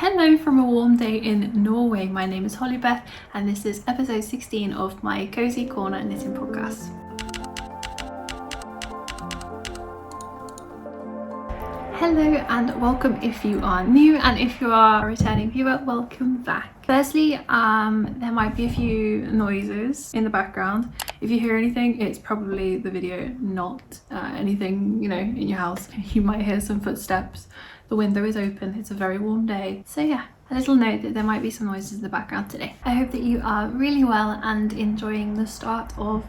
Hello from a warm day in Norway. My name is Holly-Beth and this is episode 16 of my Cozy Corner Knitting podcast. Hello and welcome if you are new, and if you are a returning viewer, welcome back. Firstly, there might be a few noises in the background. If you hear anything, it's probably the video, not anything, in your house. You might hear some footsteps. The window is open, it's a very warm day. So yeah, a little note that there might be some noises in the background today. I hope that you are really well and enjoying the start of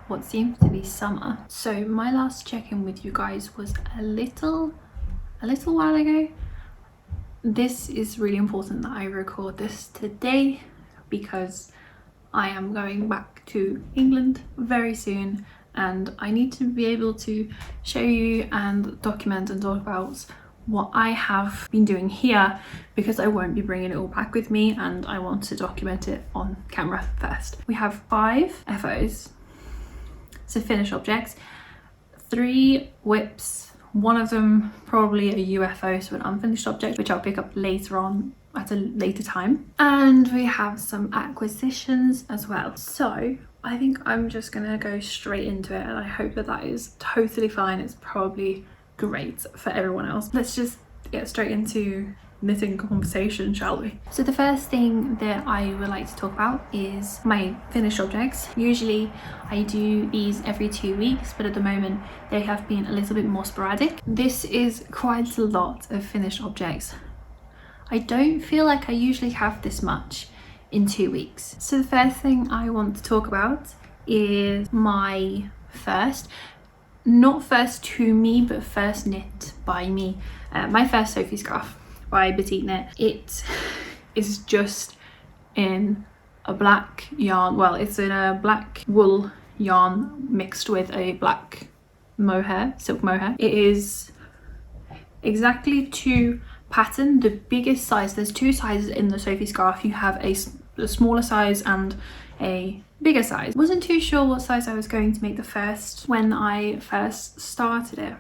what seems to be summer. So my last check-in with you guys was a little while ago. This is really important that I record this today because I am going back to England very soon and I need to be able to show you and document and talk about what I have been doing here, because I won't be bringing it all back with me and I want to document it on camera first. We have 5 FOs, so finished objects, 3 whips, one of them probably a UFO, so an unfinished object, which I'll pick up later on at a later time. And we have some acquisitions as well. So I think I'm just gonna go straight into it and I hope that that is totally fine. It's probably great for everyone else. Let's just get straight into knitting conversation, shall we? So the first thing that I would like to talk about is my finished objects. Usually I do these every 2 weeks, but at the moment they have been a little bit more sporadic. This is quite a lot of finished objects. I don't feel like I usually have this much in 2 weeks. So the first thing I want to talk about is my not first to me, but first knit by me. My first Sophie scarf by Batik Knit. It is just in a black yarn. Well, it's in a black wool yarn mixed with a black mohair, silk mohair. It is exactly to pattern, the biggest size. There's 2 sizes in the Sophie scarf. You have a smaller size and a bigger size. Wasn't too sure what size I was going to make the first when I first started it,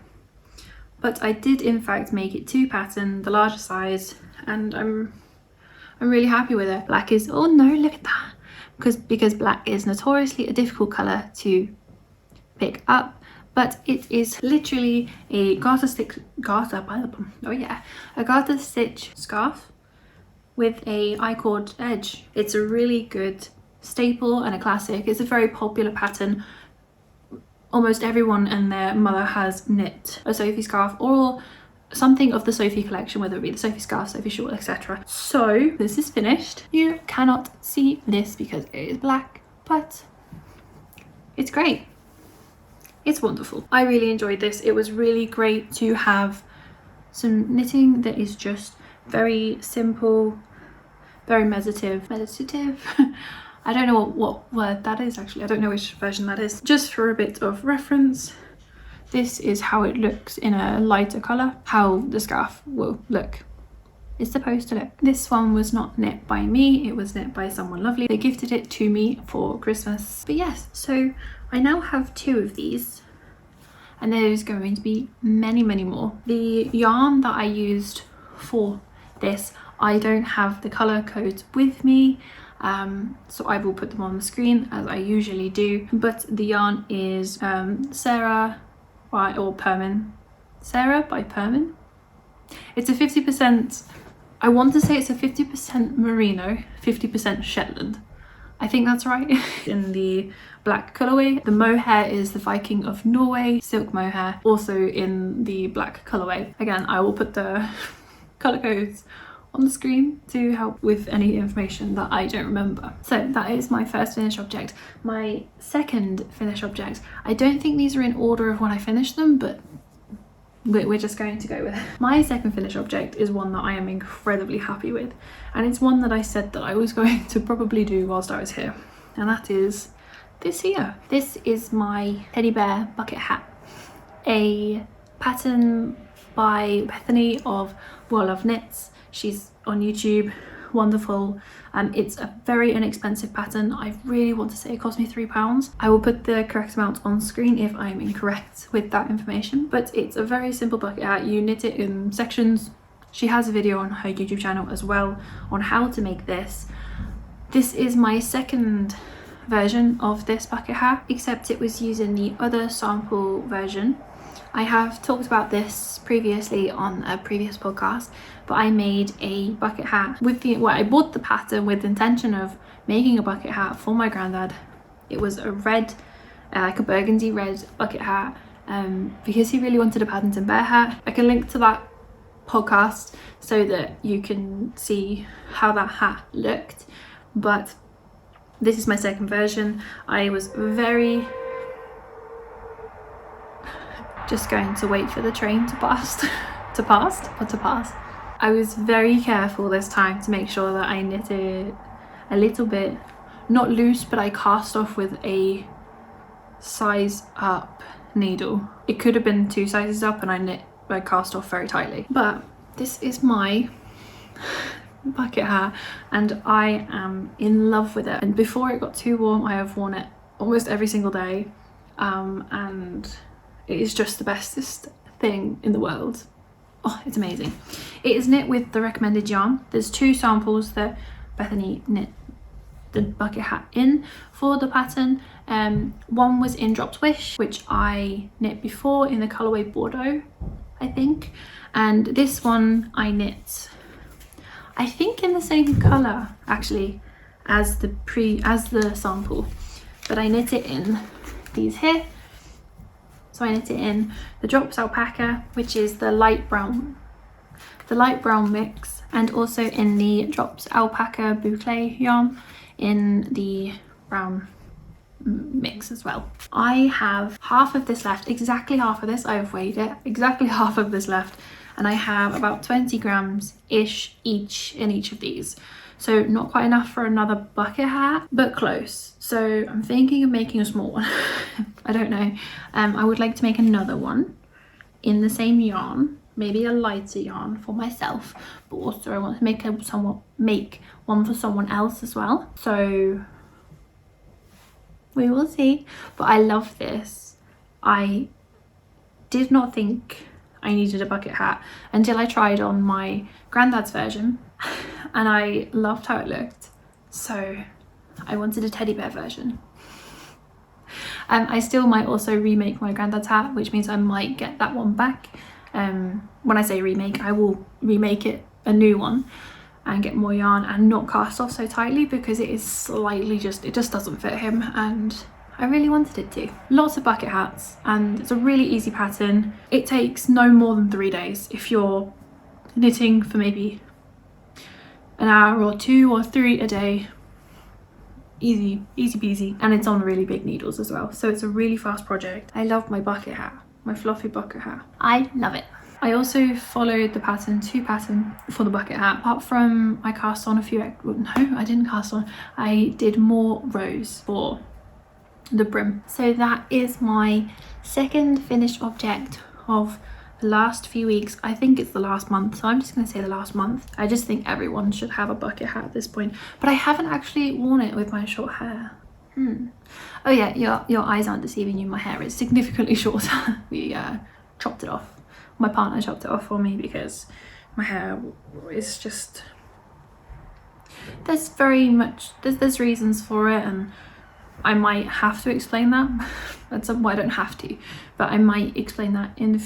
but I did in fact make it to pattern, the larger size, and I'm really happy with it. Black is, oh no, look at that, because black is notoriously a difficult color to pick up, but it is literally a garter stitch scarf with a I-cord edge. It's a really good staple and a classic. It's a very popular pattern. Almost everyone and their mother has knit a Sophie scarf or something of the Sophie collection, whether it be the Sophie scarf, Sophie shawl, etc. So this is finished. You cannot see this because it is black, but it's great. It's wonderful. I really enjoyed this. It was really great to have some knitting that is just very simple, very meditative. I don't know what word that is actually. I don't know which version that is. Just for a bit of reference, this is how it looks in a lighter colour, how the scarf will look. It's supposed to look. This one was not knit by me, it was knit by someone lovely. They gifted it to me for Christmas. But yes, so I now have 2 of these and there's going to be many more. The yarn that I used for this, I don't have the colour codes with me. So I will put them on the screen as I usually do, but the yarn is Sarah by Permin. It's a 50%, I want to say it's a 50% merino, 50% Shetland. I think that's right. In the black colourway. The mohair is the Viking of Norway silk mohair, also in the black colourway. Again, I will put the colour codes on the screen to help with any information that I don't remember. So that is my first finished object. My second finished object, I don't think these are in order of when I finished them, but we're just going to go with it. My second finished object is one that I am incredibly happy with, and it's one that I said that I was going to probably do whilst I was here, and that is this here. This is my teddy bear bucket hat, a pattern by Bethany of Well Love Knits. She's on YouTube, wonderful. It's a very inexpensive pattern. I really want to say it cost me £3. I will put the correct amount on screen if I'm incorrect with that information, but it's a very simple bucket hat. You knit it in sections She has a video on her YouTube channel as well on how to make this. This is my second version of this bucket hat, except it was using the other sample version. I have talked about this previously on a previous podcast, but I made a bucket hat with I bought the pattern with the intention of making a bucket hat for my granddad. It was a red, like a burgundy red bucket hat, because he really wanted a Paddington Bear hat. I can link to that podcast so that you can see how that hat looked, but this is my second version. I was very just going to wait for the train to pass to pass. I was very careful this time to make sure that I knitted a little bit, not loose, but I cast off with a size up needle. It could have been 2 sizes up, and I cast off very tightly. But this is my bucket hat and I am in love with it. And before it got too warm, I have worn it almost every single day, and it is just the bestest thing in the world. Oh, it's amazing. It is knit with the recommended yarn. There's 2 samples that Bethany knit the bucket hat in for the pattern. One was in Dropped Wish, which I knit before in the colorway Bordeaux, I think, and this one I knit, I think, in the same color actually as the sample, but I knit it in these here. So I knit it in the Drops Alpaca, which is the light brown mix, and also in the Drops Alpaca Boucle yarn in the brown mix as well. I have half of this left, exactly half of this. I've weighed it, exactly half of this left, and I have about 20 grams ish each in each of these. So not quite enough for another bucket hat, but close. So I'm thinking of making a small one. I don't know. I would like to make another one in the same yarn, maybe a lighter yarn for myself, but also I want to make one for someone else as well. So we will see. But I love this. I did not think I needed a bucket hat until I tried on my granddad's version, and I loved how it looked, so I wanted a teddy bear version. I still might also remake my granddad's hat, which means I might get that one back. When I say remake, I will remake it a new one and get more yarn and not cast off so tightly, because it is slightly it just doesn't fit him, and I really wanted it to. Lots of bucket hats, and it's a really easy pattern. It takes no more than 3 days if you're knitting for maybe an hour or 2 or 3 a day. Easy peasy, and it's on really big needles as well, so it's a really fast project. I love my bucket hat, my fluffy bucket hat. I love it. I also followed the pattern for the bucket hat. Apart from I cast on a few, no, I didn't cast on. I did more rows for the brim. So that is my second finished object of the last few weeks. I think it's the last month, so I'm just going to say the last month. I just think everyone should have a bucket hat at this point, but I haven't actually worn it with my short hair. Oh yeah, your eyes aren't deceiving you. My hair is significantly shorter. We chopped it off. My partner chopped it off for me because my hair is just, there's reasons for it, and I might have to explain that at some point. I don't have to, but I might explain that in the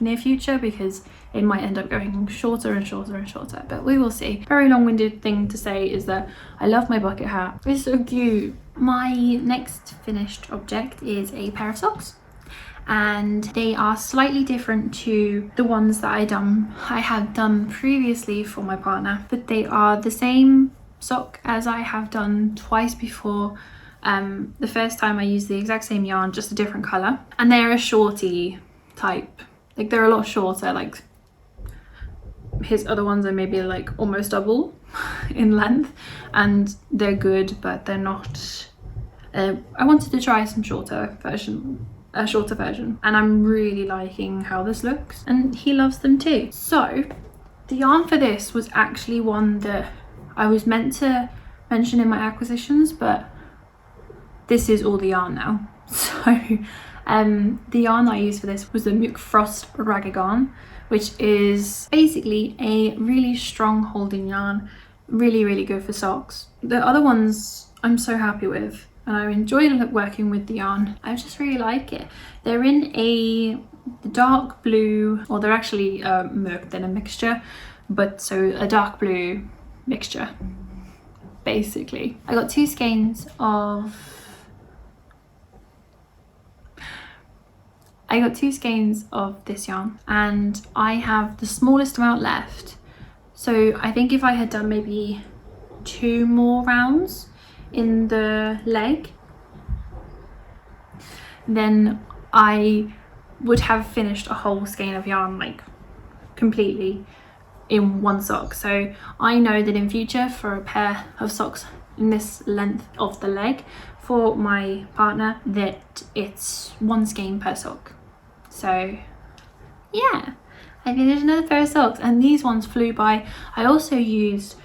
near future, because it might end up going shorter and shorter and shorter, but we will see. Very long-winded thing to say is that I love my bucket hat. It's so cute. My next finished object is a pair of socks, and they are slightly different to the ones that I had done previously for my partner, but they are the same sock as I have done twice before. The first time I used the exact same yarn, just a different color, and they're a shorty type. Like, they're a lot shorter. Like, his other ones are maybe like almost double in length, and they're good, but they're not. I wanted to try some shorter version, and I'm really liking how this looks, and he loves them too. So the yarn for this was actually one that I was meant to mention in my acquisitions, but this is all the yarn now. So the yarn that I used for this was the Muck Frost Ragagarn, which is basically a really strong holding yarn, really good for socks. The other ones I'm so happy with, and I enjoy working with the yarn. I just really like it. They're in a dark blue, or they're actually mörk, then a mixture, but so a dark blue mixture basically. I got two skeins of this yarn, and I have the smallest amount left. So I think if I had done maybe 2 more rounds in the leg, then I would have finished a whole skein of yarn like completely in one sock. So I know that in future, for a pair of socks in this length of the leg for my partner, that it's 1 skein per sock. So yeah, I finished another pair of socks, and these ones flew by. I also used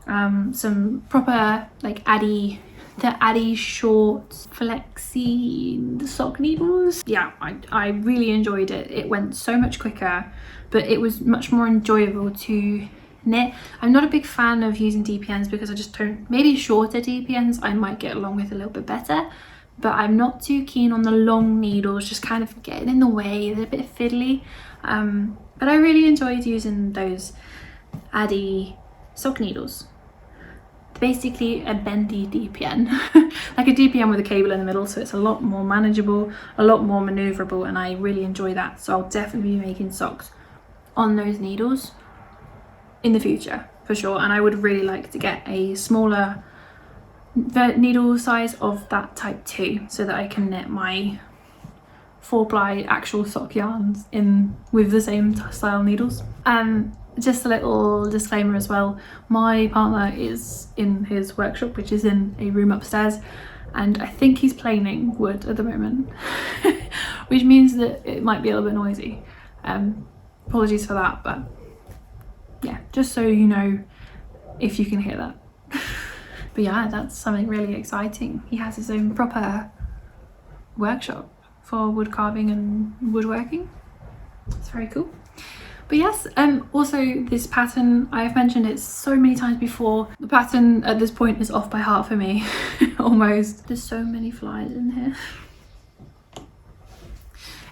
some proper like the Addy short flexi sock needles. Yeah, I really enjoyed it. It went so much quicker, but it was much more enjoyable to knit. I'm not a big fan of using DPNs because I just don't, maybe shorter DPNs I might get along with a little bit better, but I'm not too keen on the long needles, just kind of getting in the way. They're a bit fiddly, but I really enjoyed using those Addy sock needles. Basically a bendy DPN, like a DPN with a cable in the middle, so it's a lot more manageable, a lot more maneuverable, and I really enjoy that. So I'll definitely be making socks on those needles in the future for sure, and I would really like to get a smaller needle size of that type too, so that I can knit my 4-ply actual sock yarns in with the same style needles. Just a little disclaimer as well, my partner is in his workshop, which is in a room upstairs, and I think he's planing wood at the moment which means that it might be a little bit noisy. Apologies for that, but yeah, just so you know if you can hear that. But yeah, that's something really exciting. He has his own proper workshop for wood carving and woodworking. It's very cool. But yes, also this pattern, I've mentioned it so many times before. The pattern at this point is off by heart for me, almost. There's so many flies in here.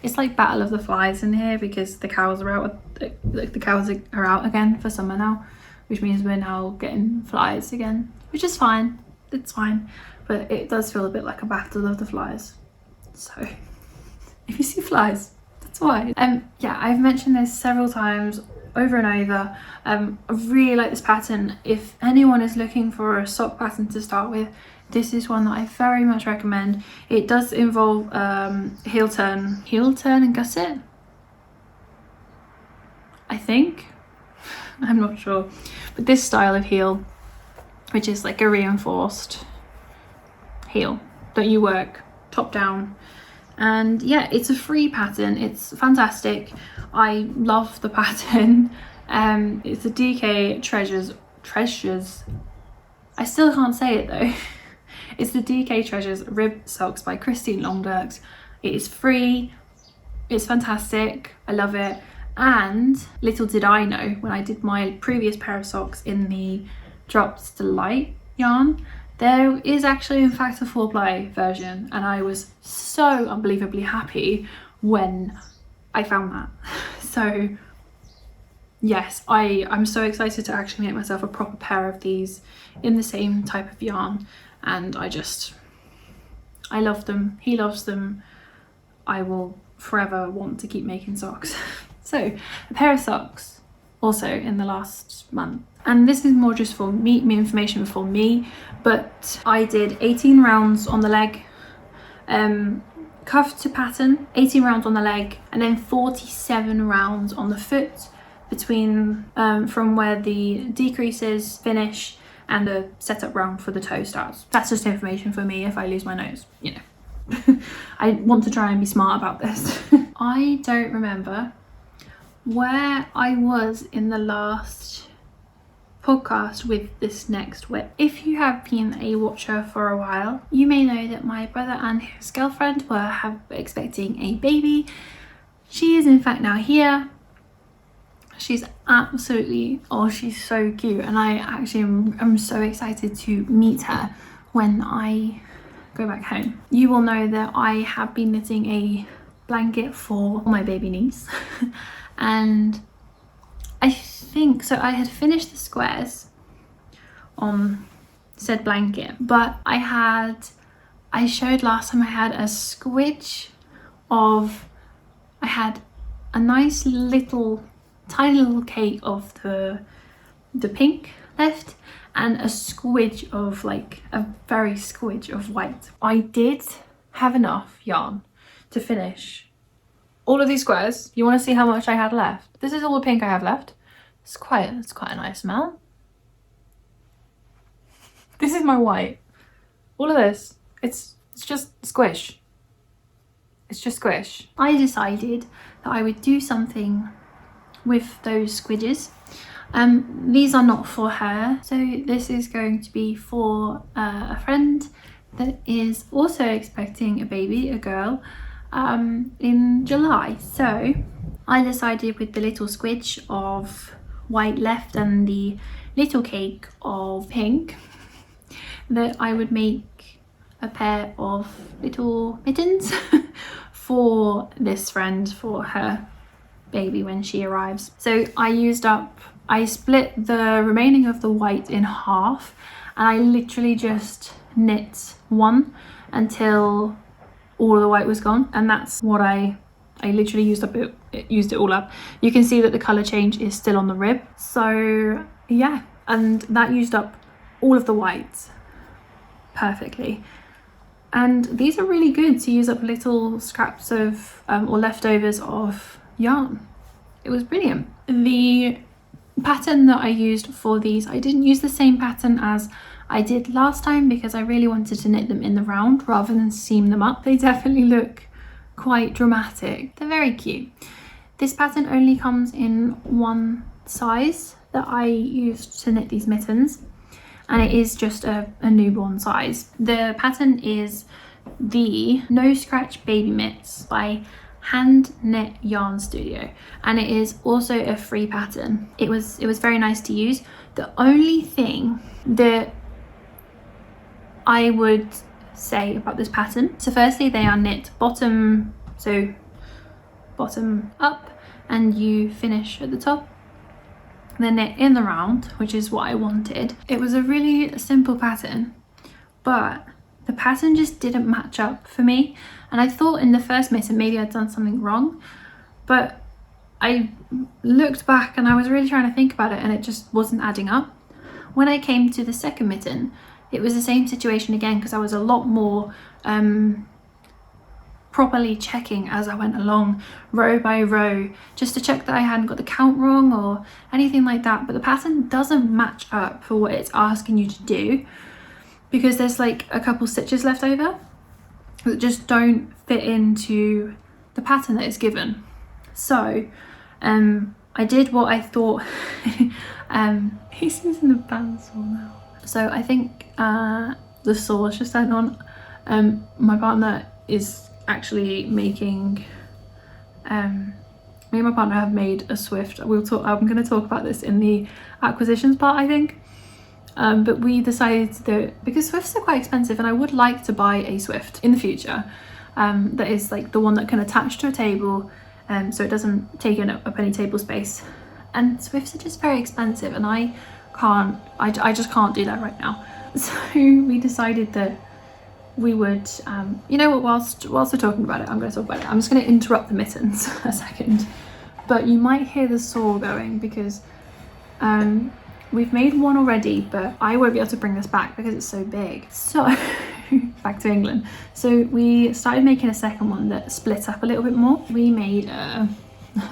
It's like Battle of the Flies in here because the cows are out. The cows are out again for summer now, which means we're now getting flies again, which is fine. It's fine, but it does feel a bit like a Battle of the Flies. So if you see flies, that's why. Yeah, I've mentioned this several times over and over. I really like this pattern. If anyone is looking for a sock pattern to start with, this is one that I very much recommend. It does involve heel turn and gusset, I think. I'm not sure, but this style of heel, which is like a reinforced heel that you work top down. And yeah, it's a free pattern. It's fantastic. I love the pattern. It's a DK Treasures. I still can't say it though. It's the DK Treasures Rib Socks by Christine Longdirks. It is free. It's fantastic. I love it. And little did I know, when I did my previous pair of socks in the Drops Delight yarn, there is actually in fact a 4-ply version, and I was so unbelievably happy when I found that. So yes, I'm so excited to actually make myself a proper pair of these in the same type of yarn, and I love them. He loves them. I will forever want to keep making socks. So a pair of socks also in the last month. And this is more just for me information for me, but I did 18 rounds on the leg, cuff to pattern, 18 rounds on the leg, and then 47 rounds on the foot between from where the decreases finish and the setup round for the toe starts. That's just information for me if I lose my nose, you know. I want to try and be smart about this. I don't remember where I was in the last podcast with this next whip. If you have been a watcher for a while, you may know that my brother and his girlfriend were expecting a baby. She is in fact now here. She's absolutely, oh, she's so cute, and I actually am so excited to meet her when I go back home. You will know that I have been knitting a blanket for my baby niece and I think, so I had finished the squares on said blanket, but I showed last time I had a squidge of, I had a nice little tiny little cake of the pink left and a squidge of, like a very squidge of white. I did have enough yarn to finish all of these squares. You want to see how much I had left? This is all the pink I have left. It's quite a nice amount. This is my white. All of this, it's just squish. It's just squish. I decided that I would do something with those squidges. These are not for her, so this is going to be for a friend that is also expecting a baby, a girl, in July. So I decided with the little squidge of white left and the little cake of pink that I would make a pair of little mittens for this friend, for her baby when she arrives. So I split the remaining of the white in half, and I literally just knit one until all of the white was gone, and that's what I literally used it all up. You can see that the color change is still on the rib, so yeah, and that used up all of the white perfectly. And these are really good to use up little scraps of or leftovers of yarn. It was brilliant. The pattern that I used for these, I didn't use the same pattern as I did last time because I really wanted to knit them in the round rather than seam them up. They definitely look quite dramatic. They're very cute. This pattern only comes in one size that I used to knit these mittens, and it is just a newborn size. The pattern is the No Scratch Baby Mitts by Hand Knit Yarn Studio, and it is also a free pattern. It was very nice to use. The only thing that I would say about this pattern, so firstly they are knit bottom up and you finish at the top. They're knit in the round, which is what I wanted. It was a really simple pattern, but the pattern just didn't match up for me, and I thought in the first mitten maybe I'd done something wrong, but I looked back and I was really trying to think about it and it just wasn't adding up. When I came to the second mitten, it was the same situation again because I was a lot more properly checking as I went along, row by row, just to check that I hadn't got the count wrong or anything like that. But the pattern doesn't match up for what it's asking you to do, because there's like a couple stitches left over that just don't fit into the pattern that it's given. So I did what I thought. He's using the bandsaw now. So I think the saw just turned on. My partner is actually making, me and my partner have made a Swift. I'm going to talk about this in the acquisitions part, I think. But we decided that because Swifts are quite expensive and I would like to buy a Swift in the future that is like the one that can attach to a table, so it doesn't take up any table space. And Swifts are just very expensive and I just can't do that right now. So we decided that we would, you know what, whilst we're talking about it, I'm going to talk about it. I'm just going to interrupt the mittens a second, but you might hear the saw going because we've made one already, but I won't be able to bring this back because it's so big. So back to England. So we started making a second one that split up a little bit more. We made a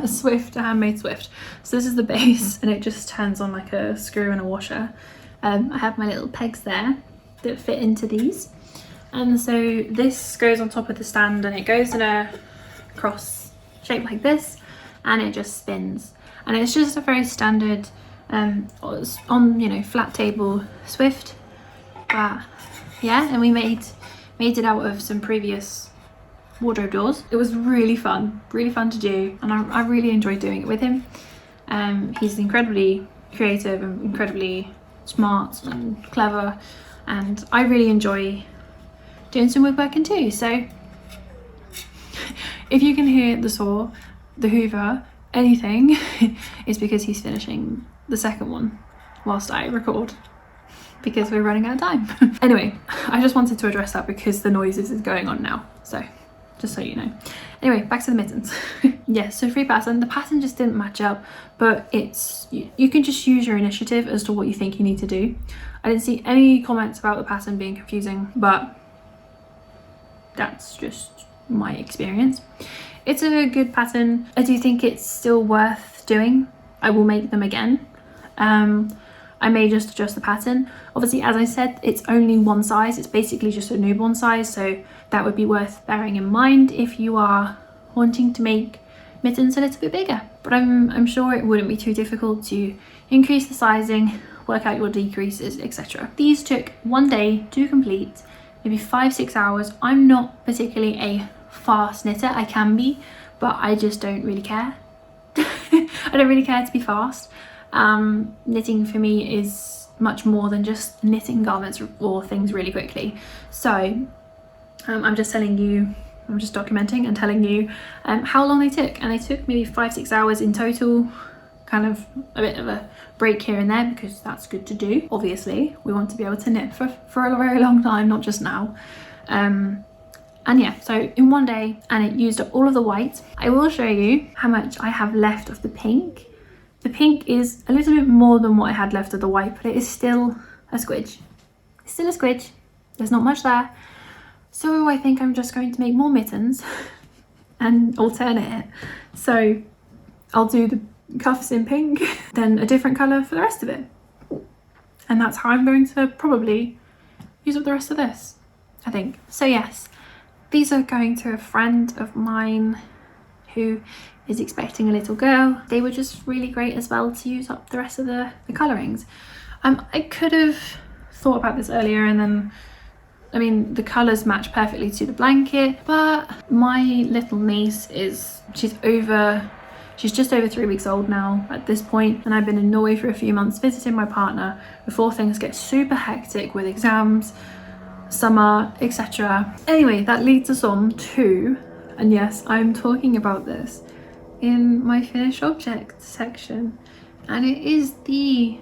Swift, a handmade Swift. So this is the base and it just turns on like a screw and a washer. I have my little pegs there that fit into these. And so this goes on top of the stand and it goes in a cross shape like this and it just spins. And it's just a very standard on, you know, flat table Swift. But yeah, and we made it out of some previous wardrobe doors. It was really fun to do, and I really enjoyed doing it with him. He's incredibly creative and incredibly smart and clever, and I really enjoy doing some woodworking too. So if you can hear the saw, the hoover, anything, it's because he's finishing the second one whilst I record, because we're running out of time. Anyway, I just wanted to address that because the noises is going on now, so just so you know. Anyway, back to the mittens. Yes, so free pattern. The pattern just didn't match up, but it's you can just use your initiative as to what you think you need to do. I didn't see any comments about the pattern being confusing, but that's just my experience. It's a good pattern. I do think it's still worth doing. I will make them again. I may just adjust the pattern. Obviously, as I said, it's only one size. It's basically just a newborn size, so that would be worth bearing in mind if you are wanting to make mittens a little bit bigger. But I'm sure it wouldn't be too difficult to increase the sizing, work out your decreases, etc. These took 1 day to complete, maybe 5-6 hours. I'm not particularly a fast knitter. I can be, but I just don't really care. I don't really care to be fast. Knitting for me is much more than just knitting garments or things really quickly. So I'm just telling you, I'm just documenting and telling you how long they took, and they took maybe 5-6 hours in total. Kind of a bit of a break here and there because that's good to do. Obviously, we want to be able to knit for a very long time, not just now. And yeah, so in 1 day, and it used up all of the white. I will show you how much I have left of the pink. The pink is a little bit more than what I had left of the white, but it is still a squidge. It's still a squidge. There's not much there. So I think I'm just going to make more mittens and alternate it. So I'll do the cuffs in pink, then a different colour for the rest of it. And that's how I'm going to probably use up the rest of this, I think. So yes, these are going to a friend of mine who is expecting a little girl. They were just really great as well to use up the rest of the colourings. I could have thought about this earlier, and then, I mean, the colours match perfectly to the blanket, but my little niece she's just over 3 weeks old now at this point, and I've been in Norway for a few months visiting my partner before things get super hectic with exams, summer, etc. Anyway, that leads us on to, and yes, I'm talking about this in my finished object section, and it is the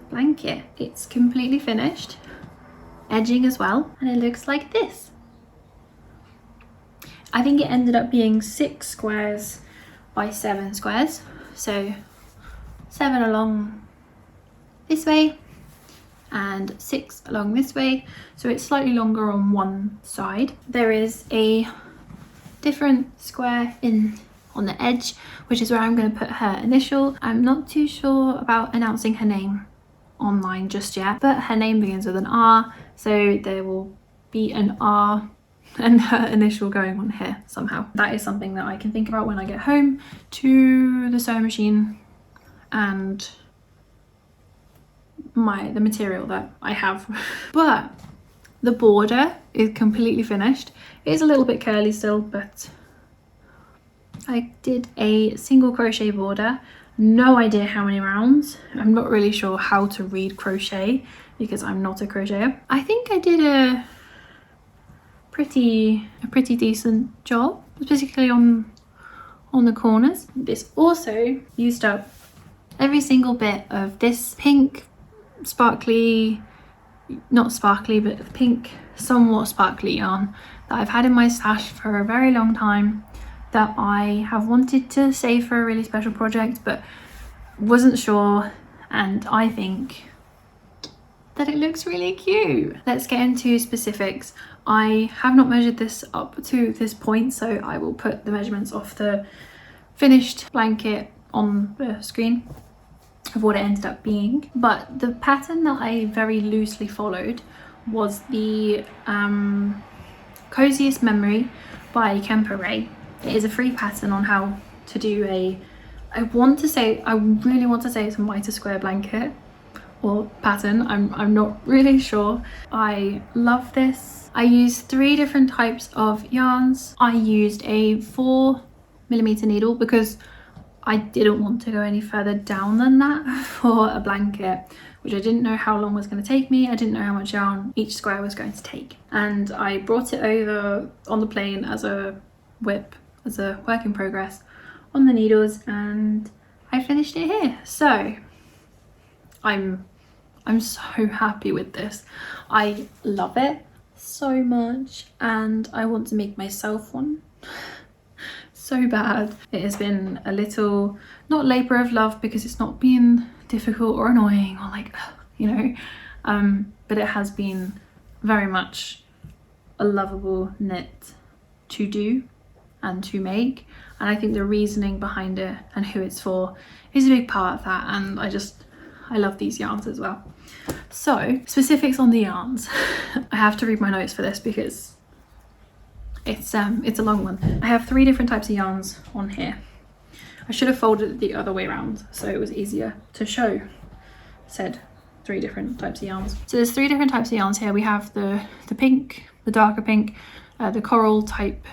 blanket. It's completely finished, edging as well, and it looks like this. I think it ended up being 6 squares by 7 squares, so 7 along this way and 6 along this way, so it's slightly longer on one side. There is a different square on the edge, which is where I'm going to put her initial. I'm not too sure about announcing her name online just yet, but her name begins with an R, so there will be an R and her initial going on here somehow. That is something that I can think about when I get home to the sewing machine and the material that I have. But the border is completely finished. It is a little bit curly still, but I did a single crochet border. No idea how many rounds. I'm not really sure how to read crochet because I'm not a crocheter. I think I did a pretty decent job, particularly on the corners. This also used up every single bit of this pink sparkly, not sparkly, but pink somewhat sparkly yarn that I've had in my stash for a very long time, that I have wanted to save for a really special project but wasn't sure, and I think that it looks really cute. Let's get into specifics. I have not measured this up to this point, so I will put the measurements of the finished blanket on the screen of what it ended up being. But the pattern that I very loosely followed was the Coziest Memory by Kemper Ray. It is a free pattern on how to do I really want to say it's a mitre square blanket or pattern. I'm not really sure. I love this. I used 3 different types of yarns. I used a 4mm needle because I didn't want to go any further down than that for a blanket, which I didn't know how long was going to take me. I didn't know how much yarn each square was going to take. And I brought it over on the plane as a WIP, as a work in progress on the needles, and I finished it here. So I'm so happy with this. I love it so much, and I want to make myself one so bad. It has been a little, not labor of love, because it's not been difficult or annoying or like, you know, but it has been very much a lovable knit to do and to make, and I think the reasoning behind it and who it's for is a big part of that, and I love these yarns as well. So specifics on the yarns. I have to read my notes for this because it's a long one. I have 3 different types of yarns on here. I should have folded it the other way around so it was easier to show said 3 different types of yarns. So there's 3 different types of yarns here. We have the pink, the darker pink, the coral type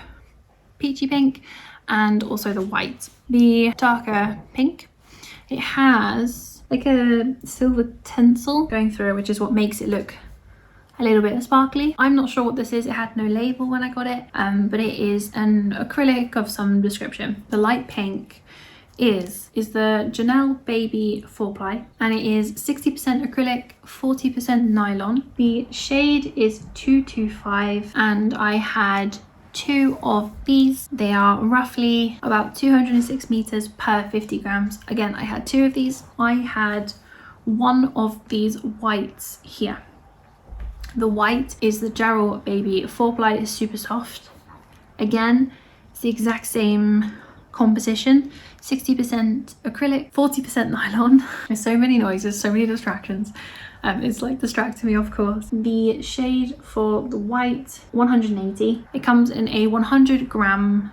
peachy pink, and also the white. The darker pink, it has like a silver tinsel going through it, which is what makes it look a little bit sparkly. I'm not sure what this is. It had no label when I got it, but it is an acrylic of some description. The light pink is the Janelle Baby 4-ply, and it is 60% acrylic, 40% nylon. The shade is 225, and I had 2 of these. They are roughly about 206 meters per 50 grams. Again, I had 2 of these. I had 1 of these whites here. The white is the Jarrell Baby 4-ply. It's super soft. Again, it's the exact same composition, 60% acrylic, 40% nylon. There's so many noises, so many distractions. It's like distracting me, of course. The shade for the white, 180. It comes in a 100 gram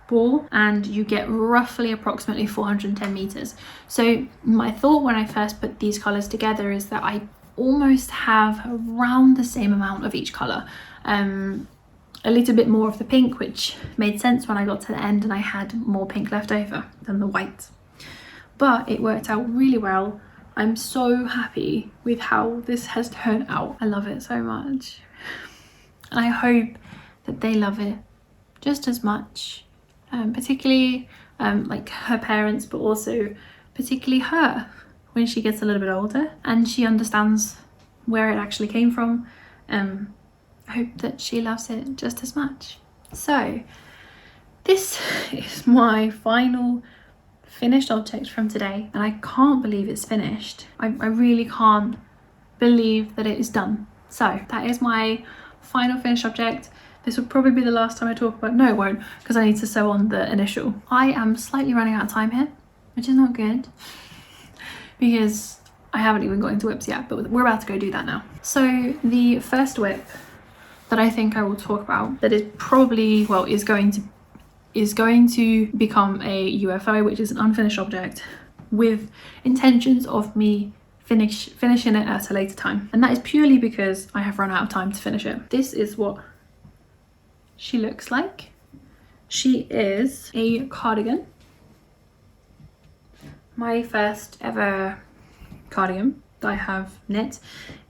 ball, and you get roughly approximately 410 meters. So my thought when I first put these colors together is that I almost have around the same amount of each color. A little bit more of the pink, which made sense when I got to the end and I had more pink left over than the white. But it worked out really well. I'm so happy with how this has turned out. I love it so much. And I hope that they love it just as much, particularly like her parents, but also particularly her when she gets a little bit older and she understands where it actually came from. I hope that she loves it just as much. So this is my final finished object from today, and I can't believe it's finished. I really can't believe that it is done. So that is my final finished object. This will probably be the last time I talk about, no it won't, because I need to sew on the initial. I am slightly running out of time here, which is not good because I haven't even got into whips yet, but we're about to go do that now. So the first whip that I think I will talk about, that is probably, well, is going to become a UFO, which is an unfinished object with intentions of me finishing it at a later time, and that is purely because I have run out of time to finish it. This is what she looks like. She is a cardigan, my first ever cardigan that I have knit.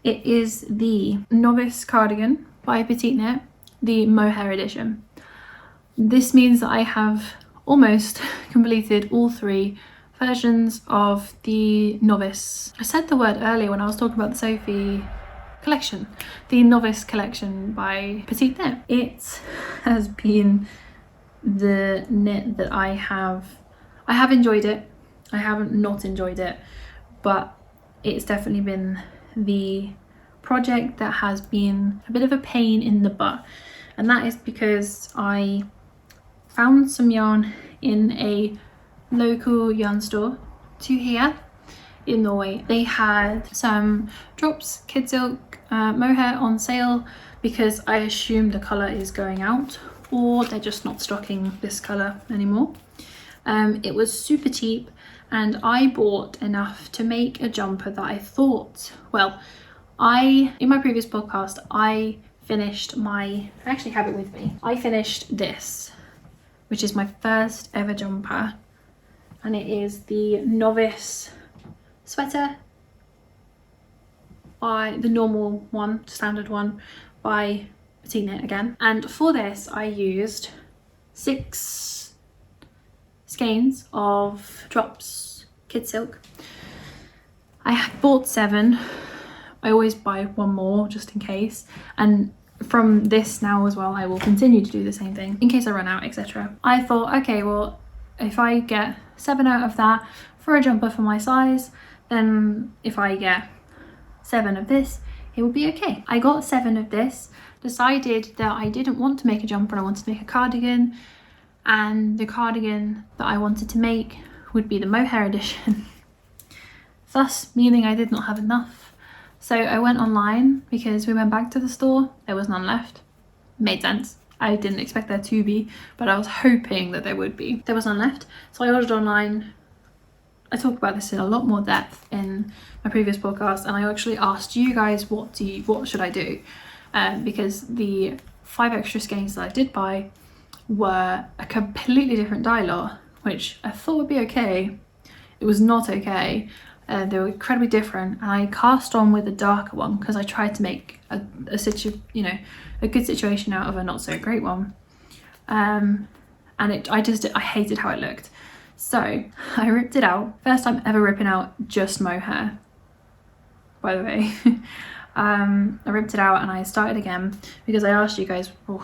It is the Novice cardigan by Petite Knit, the mohair edition. This means that I have almost completed all 3 versions of the Novice. I said the word earlier when I was talking about the Sophie collection, the Novice collection by Petite Knit. It has been the knit that I have enjoyed it. I haven't not enjoyed it, but it's definitely been the project that has been a bit of a pain in the butt, and that is because I found some yarn in a local yarn store to here in Norway. They had some drops kid silk mohair on sale because I assume the colour is going out, or they're just not stocking this colour anymore. It was super cheap, and I bought enough to make a jumper that I thought, well, in my previous podcast, I actually have it with me. I finished this, which is my first ever jumper. and it is the Novice sweater, by the normal one, standard one, by Petite Knit again. And for this I used 6 skeins of Drops Kid Silk. I bought 7. I always buy one more just in case, and from this now as well I will continue to do the same thing in case I run out, etc. I thought, okay, well, if I get 7 out of that for a jumper for my size, then if I get 7 of this, it will be okay. I got 7 of this, decided that I didn't want to make a jumper, I wanted to make a cardigan, and the cardigan that I wanted to make would be the mohair edition, thus meaning I did not have enough. So I went online because we went back to the store, there was none left. Made sense. I didn't expect there to be, but I was hoping that there would be. There was none left, so I ordered online. I talk about this in a lot more depth in my previous podcast, and I actually asked you guys what should I do, because the 5 extra skeins that I did buy were a completely different dye lot, which I thought would be okay. It was not okay. They were incredibly different, and I cast on with a darker one because I tried to make a good situation out of a not so great one. And I hated how it looked. So I ripped it out. First time ever ripping out just mohair, by the way. I ripped it out and I started again because I asked you guys, well,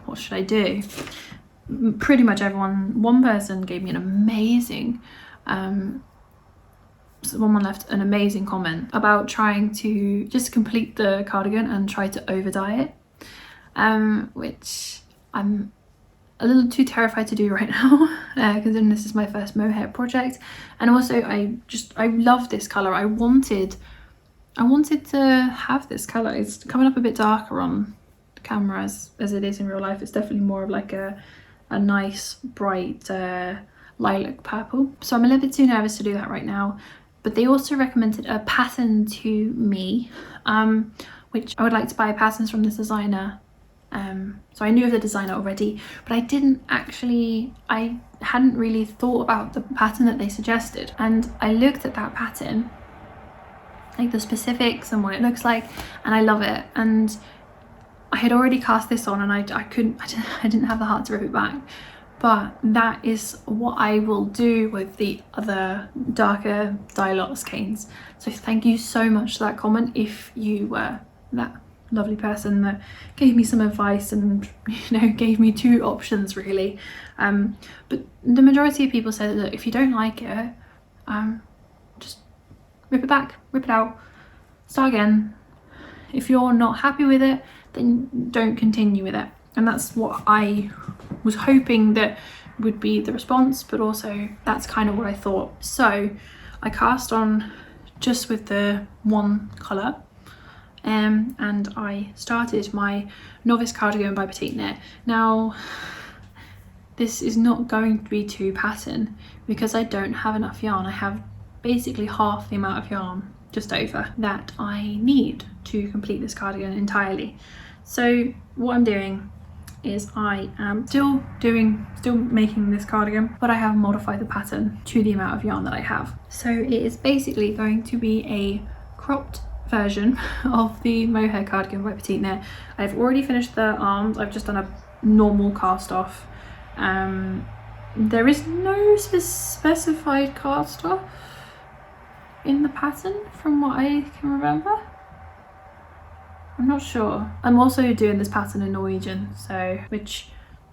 what should I do? Pretty much everyone, one person gave me an amazing, someone left an amazing comment about trying to just complete the cardigan and try to over dye it, which I'm a little too terrified to do right now, considering this is my first mohair project. And also I love this color. I wanted to have this color. It's coming up a bit darker on camera as it is in real life. It's definitely more of like a nice bright lilac purple, so I'm a little bit too nervous to do that right now. But they also recommended a pattern to me, which I would like to buy patterns from this designer. So I knew of the designer already, but I hadn't really thought about the pattern that they suggested. And I looked at that pattern, like the specifics and what it looks like, and I love it. And I had already cast this on and I didn't have the heart to rip it back. But that is what I will do with the other darker dye lot skeins. So thank you so much for that comment, if you were that lovely person that gave me some advice and gave me 2 options really. But the majority of people said, look, if you don't like it, just rip it back, rip it out, start again. If you're not happy with it, then don't continue with it. And that's what I was hoping that would be the response, but also that's kind of what I thought. So I cast on just with the one colour, and I started my Novice cardigan by Petite Knit. Now this is not going to be to pattern because I don't have enough yarn. I have basically half the amount of yarn, just over, that I need to complete this cardigan entirely. So what I'm doing is I am still making this cardigan, but I have modified the pattern to the amount of yarn that I have. So it is basically going to be a cropped version of the mohair cardigan by Petite Knit. I've already finished the arms. I've just done a normal cast off. There is no specified cast off in the pattern from what I can remember. I'm not sure. I'm also doing this pattern in Norwegian, which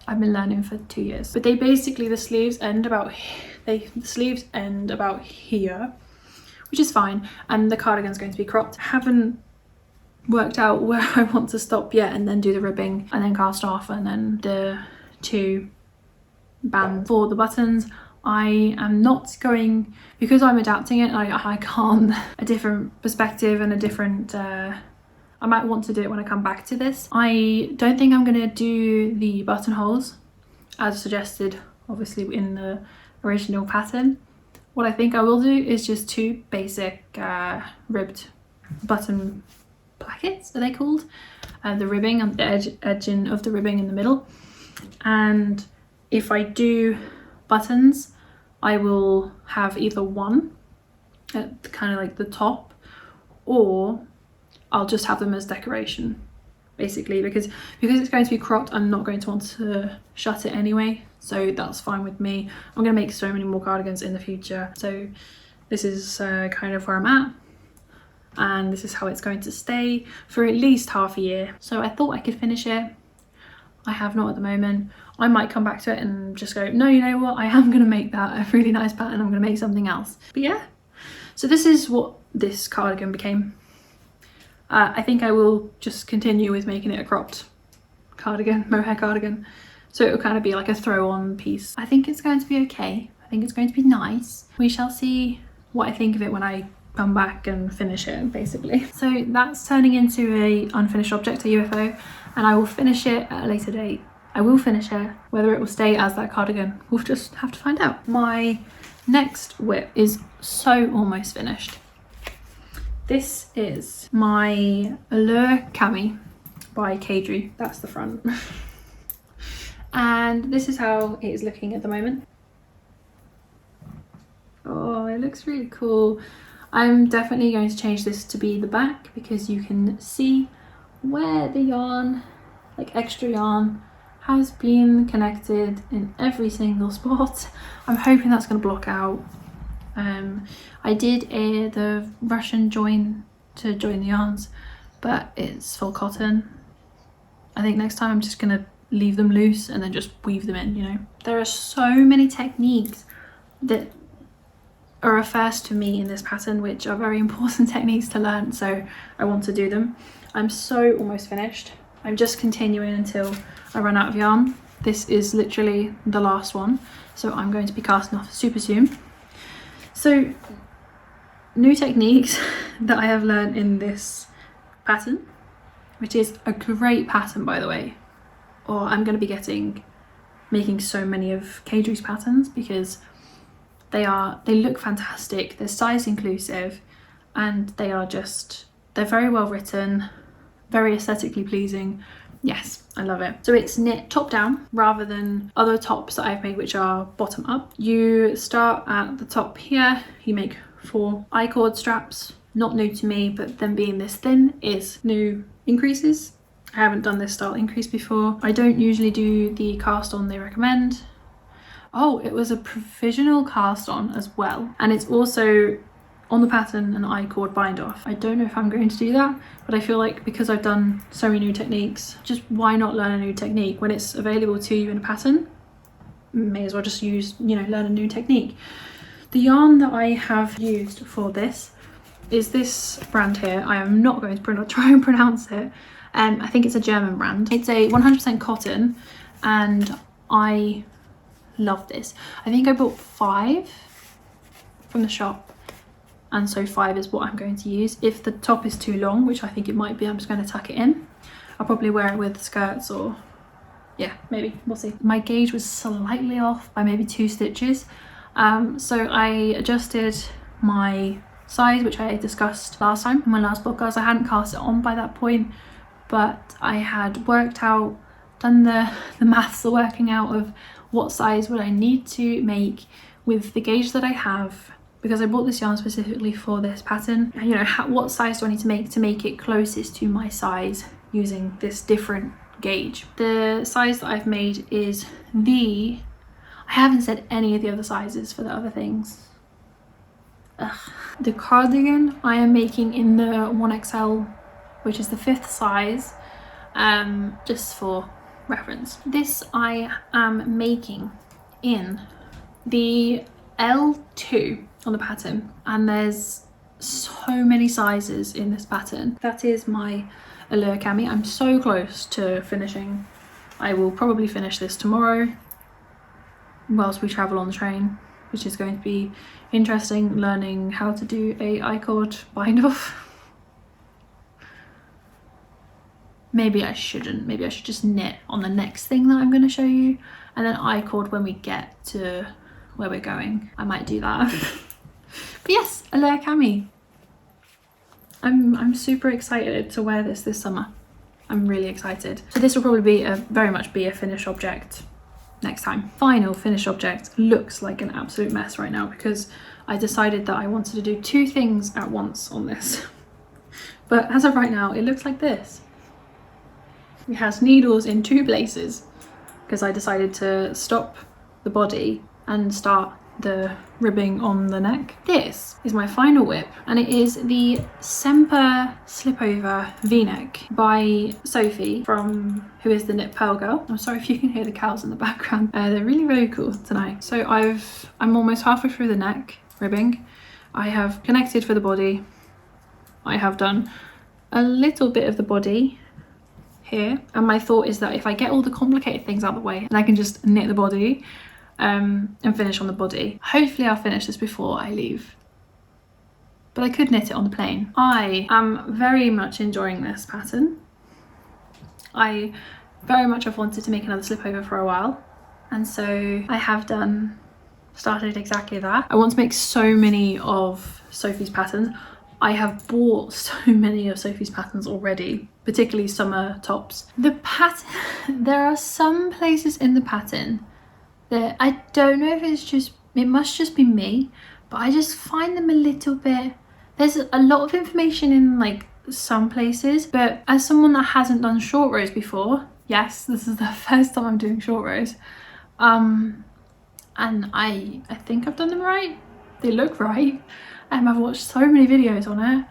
I've been learning for 2 years. But they basically, the sleeves end about here, which is fine, and the cardigan's going to be cropped. I haven't worked out where I want to stop yet, and then do the ribbing and then cast off, and then the 2 bands for the buttons. I am not going, because I'm adapting it, I can't, a different perspective and a different I might want to do it when I come back to this. I don't think I'm going to do the buttonholes as suggested, obviously, in the original pattern. What I think I will do is just 2 basic ribbed button plackets, are they called? The ribbing and the edging of the ribbing in the middle. And if I do buttons, I will have either one at kind of like the top, or I'll just have them as decoration, basically, because it's going to be cropped, I'm not going to want to shut it anyway, so that's fine with me. I'm going to make so many more cardigans in the future, so this is kind of where I'm at, and this is how it's going to stay for at least half a year. So I thought I could finish it. I have not at the moment. I might come back to it and just go, no, you know what, I am going to make that a really nice pattern, I'm going to make something else. But yeah, so this is what this cardigan became. I think I will just continue with making it a cropped cardigan, mohair cardigan. So it'll kind of be like a throw-on piece. I think it's going to be okay. I think it's going to be nice. We shall see what I think of it when I come back and finish it, basically. So that's turning into a unfinished object, a UFO, and I will finish it at a later date. I will finish it. Whether it will stay as that cardigan, we'll just have to find out. My next whip is so almost finished. This is my Allure Cami by Kadri. That's the front. And this is how it is looking at the moment. Oh, it looks really cool. I'm definitely going to change this to be the back, because you can see where the yarn, like extra yarn, has been connected in every single spot. I'm hoping that's going to block out. I did the Russian join to join the yarns, but it's full cotton. I think next time I'm just going to leave them loose and then just weave them in, you know. There are so many techniques that are a first to me in this pattern, which are very important techniques to learn, so I want to do them. I'm so almost finished. I'm just continuing until I run out of yarn. This is literally the last one, so I'm going to be casting off super soon. So, new techniques that I have learned in this pattern, which is a great pattern, by the way. Or I'm going to be making so many of Kadri's patterns, because they look fantastic, they're size inclusive, and they're very well written, very aesthetically pleasing. Yes, I love it. So it's knit top down rather than other tops that I've made which are bottom up. You start at the top here, you make 4 I-cord straps. Not new to me, but them being this thin is new increases. I haven't done this style increase before. I don't usually do the cast on they recommend. Oh, it was a provisional cast on as well, and it's also on the pattern an I-cord bind off. I don't know if I'm going to do that, but I feel like because I've done so many new techniques, just why not learn a new technique when it's available to you in a pattern? May as well just learn a new technique. The yarn that I have used for this is this brand here. I am not going to try and pronounce it. I think it's a German brand. It's a 100% cotton, and I love this. I think I bought 5 from the shop, and so 5 is what I'm going to use. If the top is too long, which I think it might be, I'm just going to tuck it in. I'll probably wear it with skirts, or yeah, maybe, we'll see. My gauge was slightly off by maybe 2 stitches, so I adjusted my size, which I discussed last time in my last podcast. I hadn't cast it on by that point, but I had worked out, done the maths, the working out of what size would I need to make with the gauge that I have, because I bought this yarn specifically for this pattern. You know, what size do I need to make it closest to my size using this different gauge. The size that I've made is I haven't said any of the other sizes for the other things. Ugh. The cardigan I am making in the 1XL, which is the 5th size, just for reference. This I am making in the L2 on the pattern, and there's so many sizes in this pattern. That is my Allure Cami. I'm so close to finishing. I will probably finish this tomorrow whilst we travel on the train, which is going to be interesting, learning how to do a I-cord bind off. Maybe I shouldn't. Maybe I should just knit on the next thing that I'm going to show you, and then I-cord when we get to where we're going. I might do that. But yes, Allure Cami. I'm super excited to wear this summer. I'm really excited. So this will probably be very much be a finished object next time. Final finished object looks like an absolute mess right now because I decided that I wanted to do 2 things at once on this. But as of right now, it looks like this. It has needles in 2 places because I decided to stop the body and start the ribbing on the neck. This is my final whip, and it is the Semper Slipover V-neck by Sophie, who is the Knit Pearl Girl. I'm sorry if you can hear the cows in the background. They're really, really cool tonight. So I'm almost halfway through the neck ribbing. I have connected for the body. I have done a little bit of the body here, and my thought is that if I get all the complicated things out of the way and I can just knit the body and finish on the body, hopefully I'll finish this before I leave. But I could knit it on the plane. I am very much enjoying this pattern. I very much have wanted to make another slip over for a while, and so I have started exactly that. I want to make so many of Sophie's patterns. I have bought so many of Sophie's patterns already, particularly summer tops. The pattern, there are some places in the pattern that I don't know if it must just be me, but I just find them a little bit, there's a lot of information in like some places, but as someone that hasn't done short rows before, yes, this is the first time I'm doing short rows, and I think I've done them right. They look right. I've watched so many videos on it,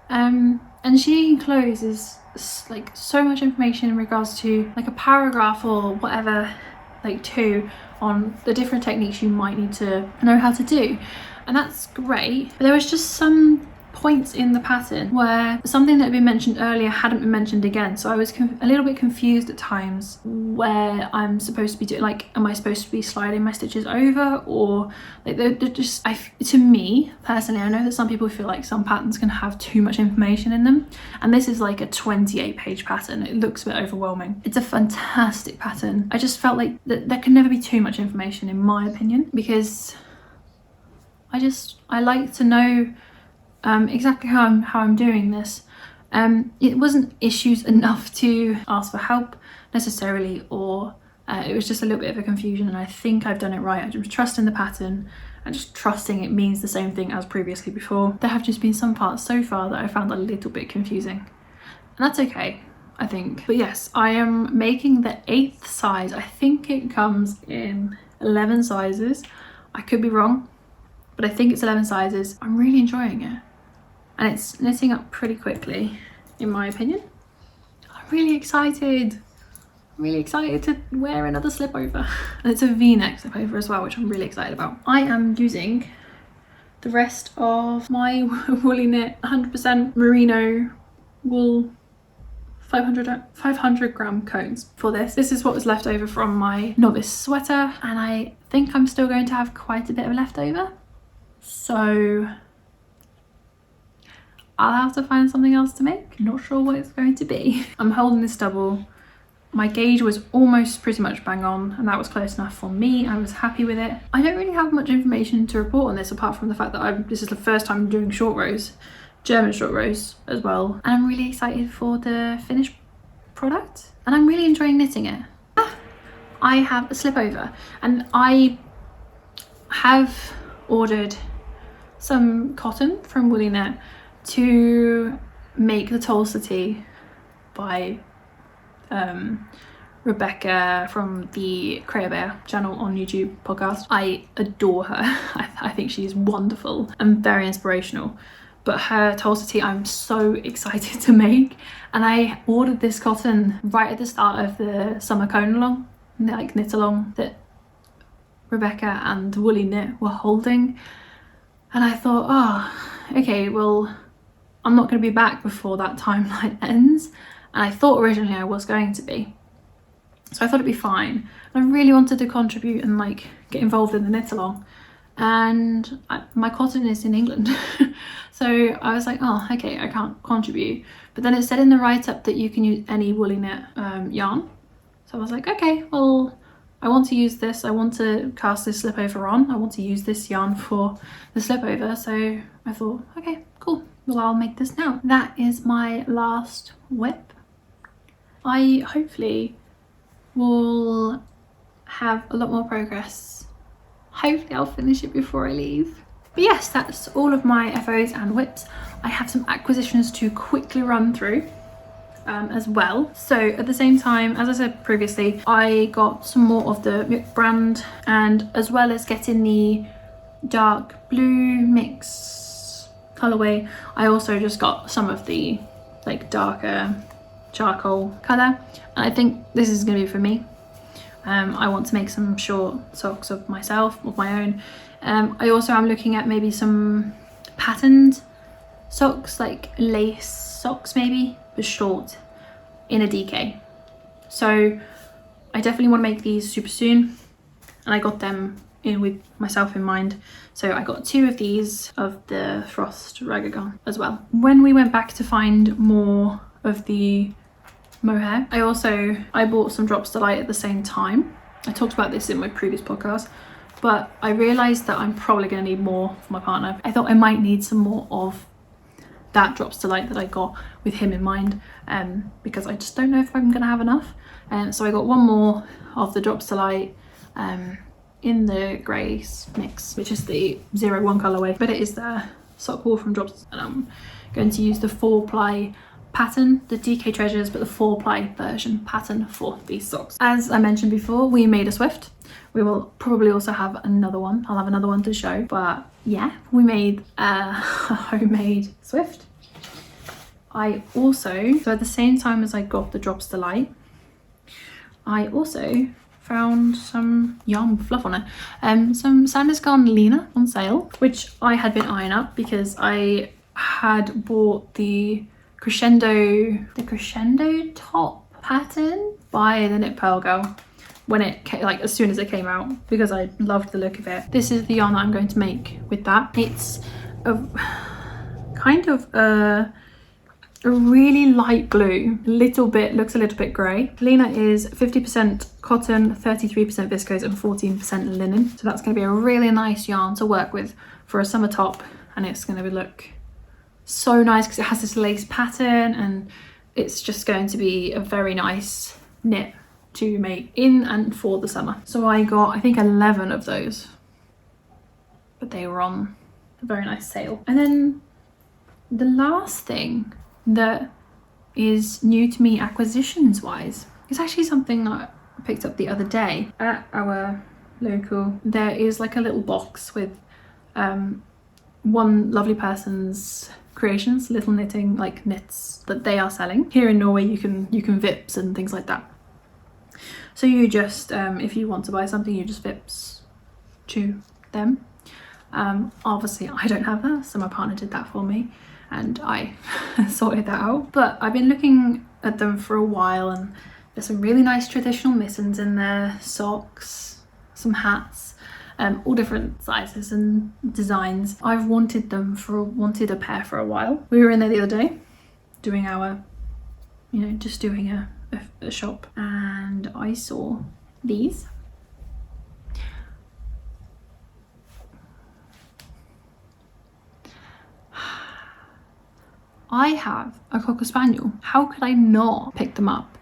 and she encloses like so much information in regards to like a paragraph or whatever, like 2 on the different techniques you might need to know how to do, and that's great. But there was just some points in the pattern where something that had been mentioned earlier hadn't been mentioned again, so I was a little bit confused at times where I'm supposed to be doing, like, am I supposed to be sliding my stitches over, or like they're just, to me personally, I know that some people feel like some patterns can have too much information in them, and this is like a 28-page pattern. It looks a bit overwhelming. It's a fantastic pattern. I just felt like there can never be too much information, in my opinion, because I like to know exactly how I'm doing this. It wasn't issues enough to ask for help necessarily, or it was just a little bit of a confusion, and I think I've done it right. I'm just trusting the pattern and just trusting it means the same thing as previously before. There have just been some parts so far that I found a little bit confusing, and that's okay, I think. But yes, I am making the 8th size. I think it comes in 11 sizes. I could be wrong, but I think it's 11 sizes. I'm really enjoying it, and it's knitting up pretty quickly, in my opinion. I'm really excited. I'm really excited to wear another slip over. And it's a V-neck slip over as well, which I'm really excited about. I am using the rest of my woolly knit 100% merino wool 500 gram cones for this. This is what was left over from my novice sweater, and I think I'm still going to have quite a bit of leftover. So I'll have to find something else to make. Not sure what it's going to be. I'm holding this double. My gauge was almost pretty much bang on, and that was close enough for me. I was happy with it. I don't really have much information to report on this apart from the fact that this is the first time I'm doing short rows, German short rows as well. And I'm really excited for the finished product, and I'm really enjoying knitting it. I have a slip over, and I have ordered some cotton from Woolly Knit to make the tulsity by Rebecca from the Creator Bear channel on YouTube podcast. I adore her. I think she's wonderful and very inspirational. But her tulsity I'm so excited to make, and I ordered this cotton right at the start of the summer cone along, like knit along that Rebecca and Woolly Knit were holding, and I thought, oh, okay, well, I'm not going to be back before that timeline ends, and I thought originally I was going to be, so I thought it'd be fine. I really wanted to contribute and like get involved in the knit along, and my cotton is in England so I was like, oh, okay, I can't contribute. But then it said in the write-up that you can use any Woolly Knit yarn, so I was like, okay, well, I want to use this, I want to cast this slip over on, I want to use this yarn for the slip over, so I thought, okay, cool, well, I'll make this now. That is my last whip. I hopefully will have a lot more progress. Hopefully I'll finish it before I leave. But yes, that's all of my FOs and whips. I have some acquisitions to quickly run through as well. So at the same time, as I said previously, I got some more of the Milk brand, and as well as getting the dark blue mix colorway, I also just got some of the like darker charcoal color, and I think this is gonna be for me. I want to make some short socks of myself, of my own. I also am looking at maybe some patterned socks, like lace socks maybe, but short in a DK. So I definitely want to make these super soon, and I got them in with myself in mind. So I got 2 of these of the Frost Ragagon as well. When we went back to find more of the mohair, I bought some Drops Delight at the same time. I talked about this in my previous podcast, but I realized that I'm probably going to need more for my partner. I thought I might need some more of that Drops Delight that I got with him in mind, because I just don't know if I'm going to have enough. So I got 1 more of the Drops Delight in the grey mix, which is the 01 colourway, but it is the sock wool from Drops, and I'm going to use the 4-ply pattern, the DK Treasures, but the 4-ply version pattern for these socks. As I mentioned before, we made a Swift. We will probably also have another one. I'll have another one to show, but yeah, we made a homemade Swift. I also, so at the same time as I got the Drops Delight, I also found some yarn with fluff on it. Some Sanders Garden Lena on sale, which I had been eyeing up because I had bought the crescendo top pattern by the Knit Pearl Girl when it came, like as soon as it came out, because I loved the look of it. This is the yarn that I'm going to make with that. It's a kind of a really light blue, looks a little bit grey. Lena is 50% cotton, 33% viscose and 14% linen. So that's going to be a really nice yarn to work with for a summer top, and it's going to look so nice because it has this lace pattern, and it's just going to be a very nice knit to make in and for the summer. So I got, I think, 11 of those, but they were on a very nice sale. And then the last thing that is new to me acquisitions wise is actually something that I picked up the other day at our local. There is like a little box with one lovely person's creations, little knitting, like knits that they are selling. Here in Norway you can Vips and things like that. So you just if you want to buy something, you just Vips to them. Obviously I don't have that, so my partner did that for me and I sorted that out. But I've been looking at them for a while, and there's some really nice traditional mittens in there, socks, some hats, all different sizes and designs. I've wanted a pair for a while. We were in there the other day doing our, just doing a shop, and I saw these. I have a Cocker Spaniel. How could I not pick them up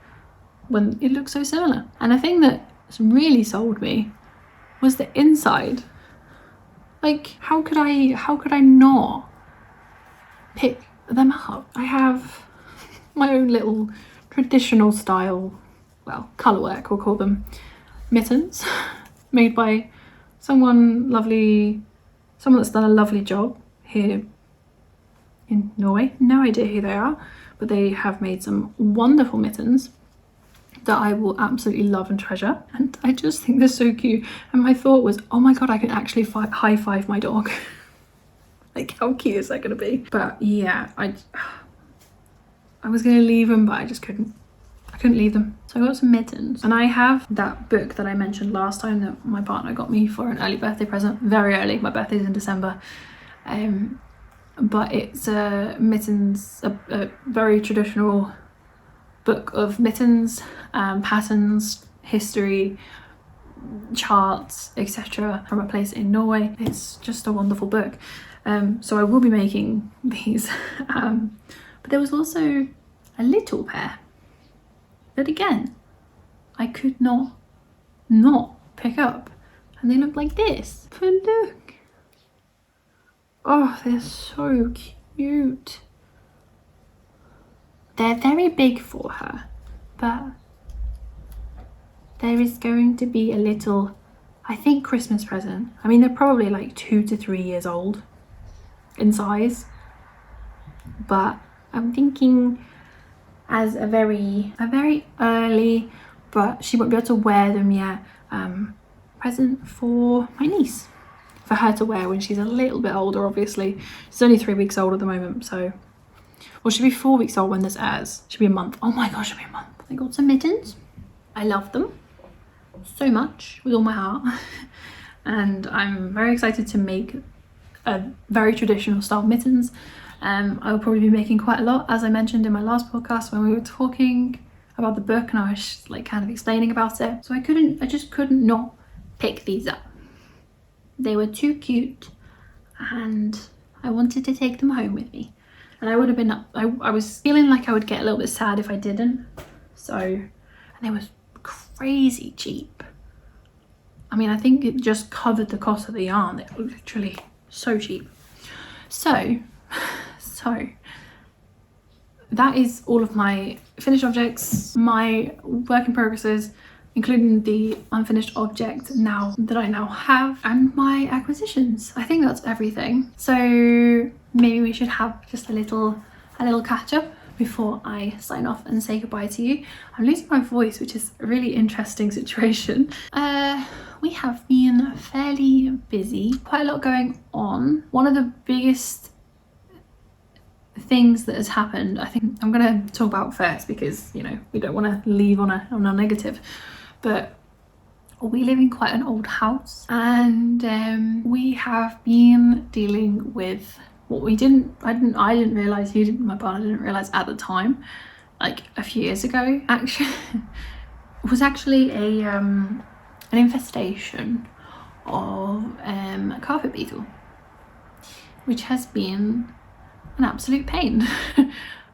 when it looks so similar? And the thing that really sold me was the inside. Like, how could I not pick them up? I have my own little traditional style, well, colourwork, we'll call them, mittens, made by someone that's done a lovely job here in Norway. No idea who they are, but they have made some wonderful mittens that I will absolutely love and treasure, and I just think they're so cute. And my thought was, oh my god, I can actually high five my dog. Like, how cute is that gonna be? But yeah, I was gonna leave them, but I just couldn't leave them. So I got some mittens, and I have that book that I mentioned last time that my partner got me for an early birthday present, very early. My birthday's in December. But it's mittens, a very traditional book of mittens, patterns, history, charts, etc. from a place in Norway. It's just a wonderful book. So I will be making these. But there was also a little pair that, again, I could not not pick up. And they look like this. But look. Oh, they're so cute. They're very big for her, but there is going to be a little, I think, Christmas present. I mean, they're probably like 2 to 3 years old in size, but I'm thinking as a very early, but she won't be able to wear them yet, present for my niece, for her to wear when she's a little bit older. Obviously she's only 3 weeks old at the moment, so, well, she'll be 4 weeks old when this airs. She'll be a month. Oh my gosh, she'll be a month. I got some mittens. I love them so much with all my heart. And I'm very excited to make a very traditional style mittens. I'll probably be making quite a lot, as I mentioned in my last podcast when we were talking about the book and I was like kind of explaining about it. So I just couldn't not pick these up. They were too cute and I wanted to take them home with me. And I would have been, I was feeling like I would get a little bit sad if I didn't. So, and they were crazy cheap. I mean, I think it just covered the cost of the yarn. It was literally so cheap. So that is all of my finished objects, my work in progresses, including the unfinished object now that I now have, and my acquisitions. I think that's everything. So maybe we should have just a little catch up before I sign off and say goodbye to you. I'm losing my voice, which is a really interesting situation. We have been fairly busy, quite a lot going on. One of the biggest things that has happened, I think I'm gonna talk about first because, you know, we don't want to leave on a negative, but we live in quite an old house and we have been dealing with what I didn't realize, my partner didn't realize at the time, like a few years ago, actually, was actually an infestation of a carpet beetle, which has been an absolute pain.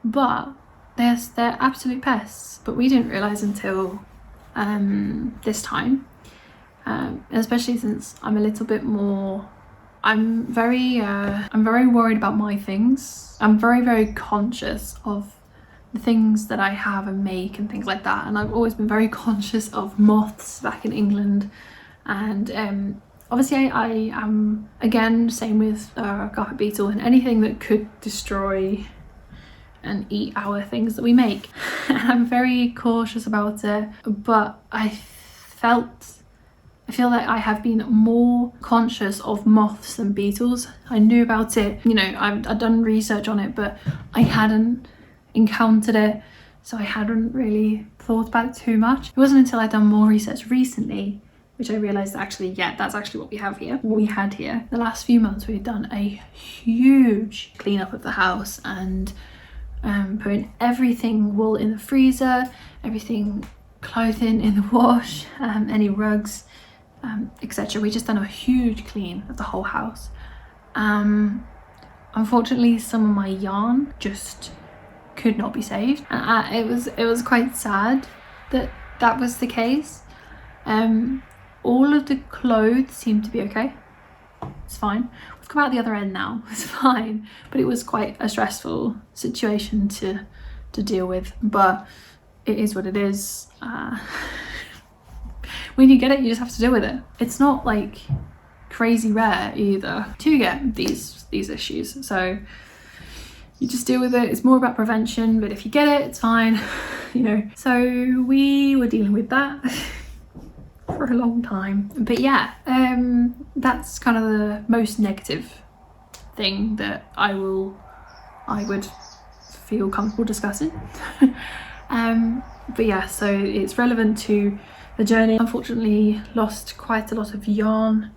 But they're absolute pests, but we didn't realize until this time, especially since I'm a little bit more, I'm very worried about my things. I'm very conscious of the things that I have and make and things like that, and I've always been very conscious of moths back in England. And obviously I am, again, same with carpet beetle and anything that could destroy and eat our things that we make. I'm very cautious about it, but I feel like I have been more conscious of moths than beetles. I knew about it, you know, I've done research on it, but I hadn't encountered it, so I hadn't really thought about it too much. It wasn't until I'd done more research recently which I realised actually, yeah, that's actually what we have here. What we had here. The last few months we've done a huge cleanup of the house and putting everything, wool in the freezer, everything, clothing in the wash, any rugs, etc. We just done a huge clean of the whole house. Unfortunately, some of my yarn just could not be saved, and it was quite sad that was the case. All of the clothes seem to be okay. It's fine. We've come out the other end now. It's fine, but it was quite a stressful situation to deal with. But it is what it is. When you get it, you just have to deal with it. It's not like crazy rare either to get these issues, so you just deal with it. It's more about prevention, but if you get it, it's fine, you know. So we were dealing with that for a long time, but yeah, that's kind of the most negative thing that I would feel comfortable discussing. But yeah, so it's relevant to the journey. Unfortunately, lost quite a lot of yarn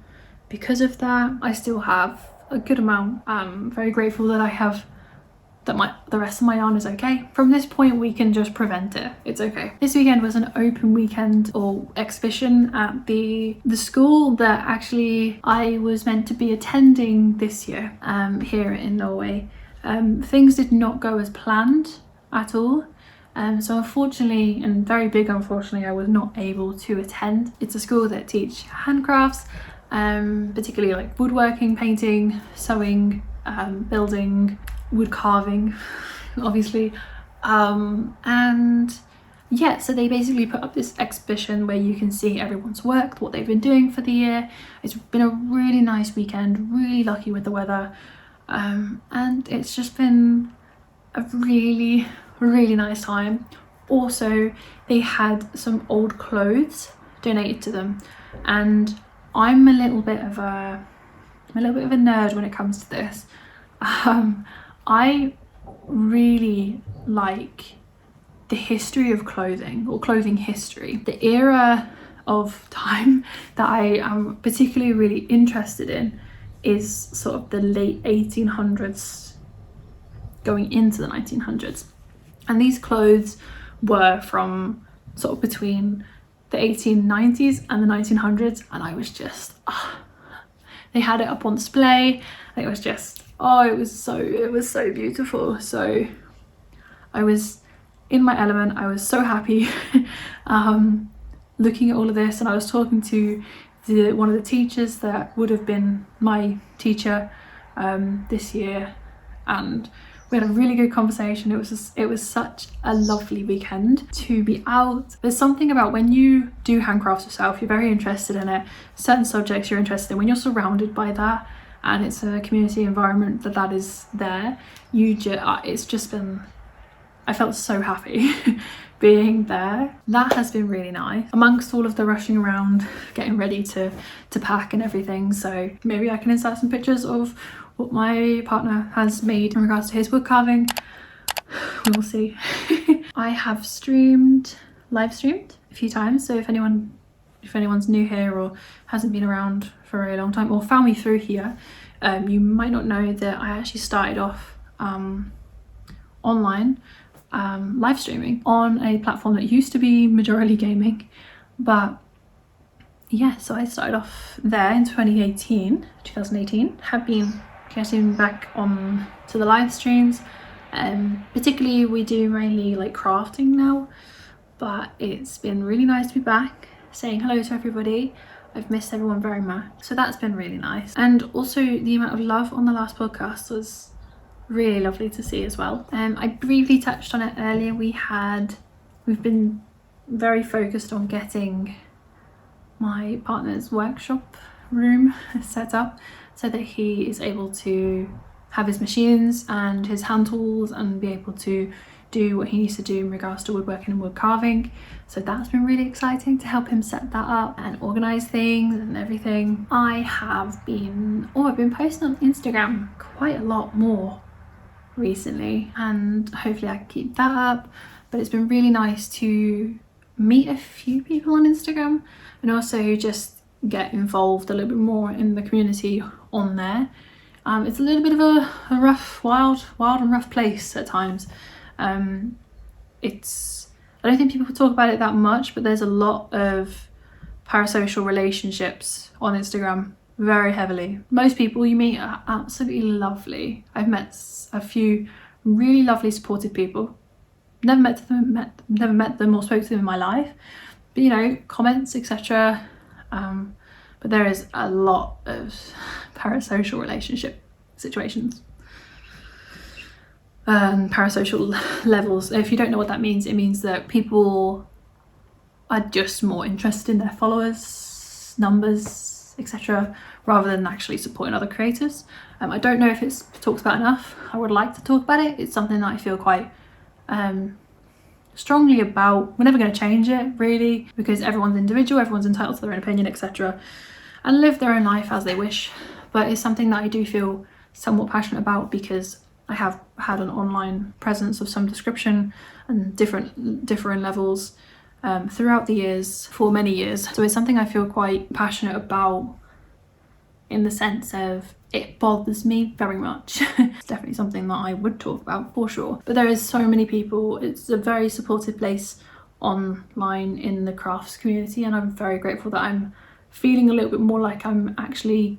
because of that. I still have a good amount. I'm very grateful that I have the rest of my yarn is okay. From this point we can just prevent it. It's okay. This weekend was an open weekend or exhibition at the school that actually I was meant to be attending this year here in Norway. Things did not go as planned at all. So unfortunately, and very big unfortunately, I was not able to attend. It's a school that teach handcrafts, particularly like woodworking, painting, sewing, building, wood carving, obviously. And yeah, so they basically put up this exhibition where you can see everyone's work, what they've been doing for the year. It's been a really nice weekend, really lucky with the weather, and it's just been a really nice time. Also, they had some old clothes donated to them, and I'm a little bit of a nerd when it comes to this. I really like the history of clothing, or clothing history. The era of time that I am particularly really interested in is sort of the late 1800s going into the 1900s, and these clothes were from sort of between the 1890s and the 1900s, and I was just they had it up on display, and it was just it was so beautiful. So I was in my element. I was so happy looking at all of this, and I was talking to one of the teachers that would have been my teacher this year, and we had a really good conversation. It was such a lovely weekend to be out. There's something about when you do handcrafts yourself, you're very interested in it, certain subjects you're interested in, when you're surrounded by that and it's a community environment that is there, it's just been, I felt so happy being there. That has been really nice, amongst all of the rushing around, getting ready to pack and everything. So maybe I can insert some pictures of what my partner has made in regards to his wood carving. We will see. I have live streamed a few times, so if anyone's new here or hasn't been around for a very long time or found me through here, you might not know that I actually started off online live streaming on a platform that used to be Majority Gaming, but yeah, so I started off there in 2018, have been getting back on to the live streams. Particularly we do mainly like crafting now, but it's been really nice to be back, saying hello to everybody. I've missed everyone very much, so that's been really nice. And also the amount of love on the last podcast was really lovely to see as well. I briefly touched on it earlier. We've been very focused on getting my partner's workshop room set up so that he is able to have his machines and his hand tools and be able to do what he needs to do in regards to woodworking and wood carving. So that's been really exciting to help him set that up and organize things and everything. I've been posting on Instagram quite a lot more recently, and hopefully I can keep that up. But it's been really nice to meet a few people on Instagram and also just get involved a little bit more in the community on there. It's a little bit of a rough, wild and rough place at times. I don't think people talk about it that much, but there's a lot of parasocial relationships on Instagram, very heavily. Most people you meet are absolutely lovely. I've met a few really lovely, supportive people. Never met them or spoke to them in my life, but you know, comments, etc. But there is a lot of parasocial relationship situations. Parasocial levels. If you don't know what that means, it means that people are just more interested in their followers, numbers, etc., rather than actually supporting other creators. I don't know if it's talked about enough. I would like to talk about it. It's something that I feel quite strongly about. We're never going to change it really, because everyone's individual, everyone's entitled to their own opinion, etc., and live their own life as they wish. But it's something that I do feel somewhat passionate about, because I have had an online presence of some description and different levels throughout the years, for many years. So it's something I feel quite passionate about, in the sense of it bothers me very much. It's definitely something that I would talk about for sure. But there is so many people. It's a very supportive place online in the crafts community, and I'm very grateful that I'm feeling a little bit more like I'm actually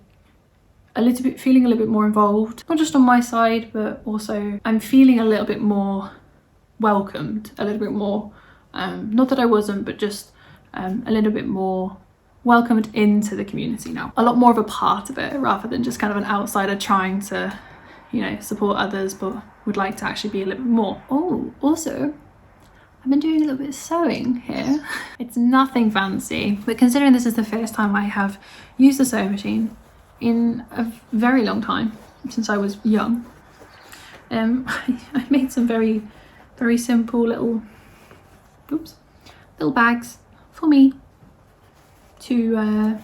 feeling a little bit more involved, not just on my side, but also I'm feeling a little bit more welcomed a little bit more. Not that I wasn't, but just a little bit more welcomed into the community now. A lot more of a part of it rather than just kind of an outsider trying to, you know, support others, but would like to actually be a little bit more. Oh, also, I've been doing a little bit of sewing here. It's nothing fancy, but considering this is the first time I have used a sewing machine in a very long time, since I was young, I made some very, very simple little bags for me to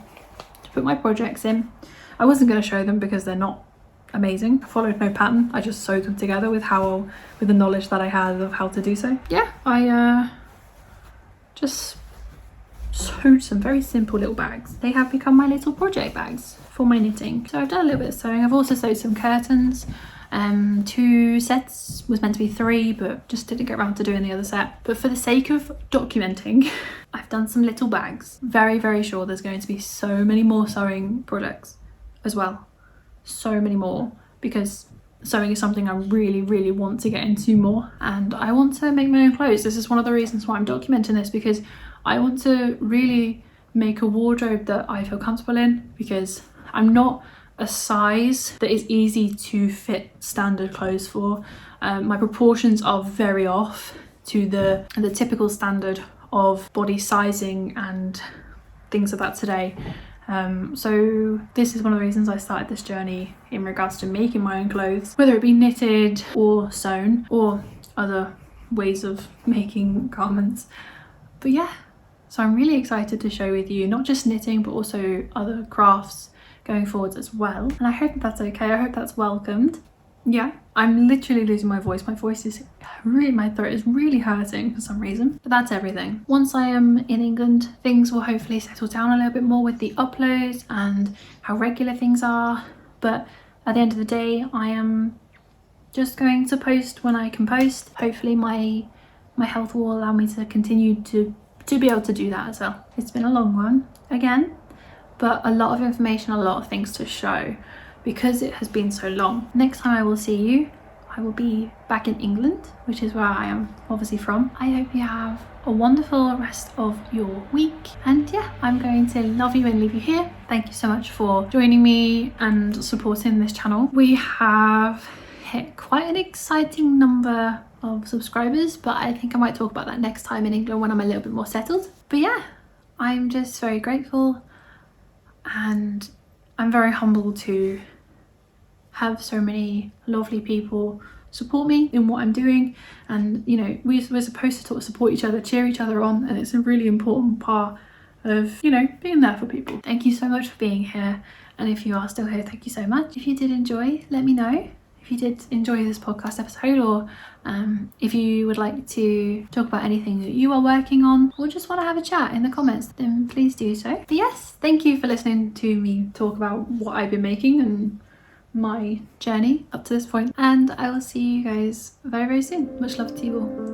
put my projects in. I wasn't going to show them because they're not amazing. I followed no pattern. I just sewed them together with the knowledge that I had of how to do so. Yeah, I just sewed some very simple little bags. They have become my little project bags for my knitting. So I've done a little bit of sewing. I've also sewed some curtains. 2 sets, was meant to be 3, but just didn't get around to doing the other set. But for the sake of documenting, I've done some little bags. Very, very sure there's going to be so many more sewing products as well. So many more, because sewing is something I really, really want to get into more, and I want to make my own clothes. This is one of the reasons why I'm documenting this, because I want to really make a wardrobe that I feel comfortable in, because I'm not a size that is easy to fit standard clothes for. My proportions are very off to the typical standard of body sizing and things like that today. So this is one of the reasons I started this journey in regards to making my own clothes, whether it be knitted or sewn or other ways of making garments. But yeah, so I'm really excited to share with you not just knitting but also other crafts going forwards as well, and I hope that's okay. I hope that's welcomed. Yeah, I'm literally losing my voice. My throat is really hurting for some reason, but that's everything. Once I am in England, things will hopefully settle down a little bit more with the uploads and how regular things are, but at the end of the day I am just going to post when I can post. Hopefully my health will allow me to continue to be able to do that as well. It's been a long one again, but a lot of information, a lot of things to show because it has been so long. Next time I will see you, I will be back in England, which is where I am obviously from. I hope you have a wonderful rest of your week, and yeah, I'm going to love you and leave you here. Thank you so much for joining me and supporting this channel. We have hit quite an exciting number of subscribers, but I think I might talk about that next time in England when I'm a little bit more settled. But yeah, I'm just very grateful, and I'm very humbled to have so many lovely people support me in what I'm doing. And you know, we're supposed to support each other, cheer each other on, and it's a really important part of, you know, being there for people. Thank you so much for being here, and if you are still here, thank you so much. If you did enjoy, let me know. If you did enjoy this podcast episode, or if you would like to talk about anything that you are working on, or just want to have a chat in the comments, then please do so. But yes, thank you for listening to me talk about what I've been making and my journey up to this point, and I will see you guys very, very soon. Much love to you all.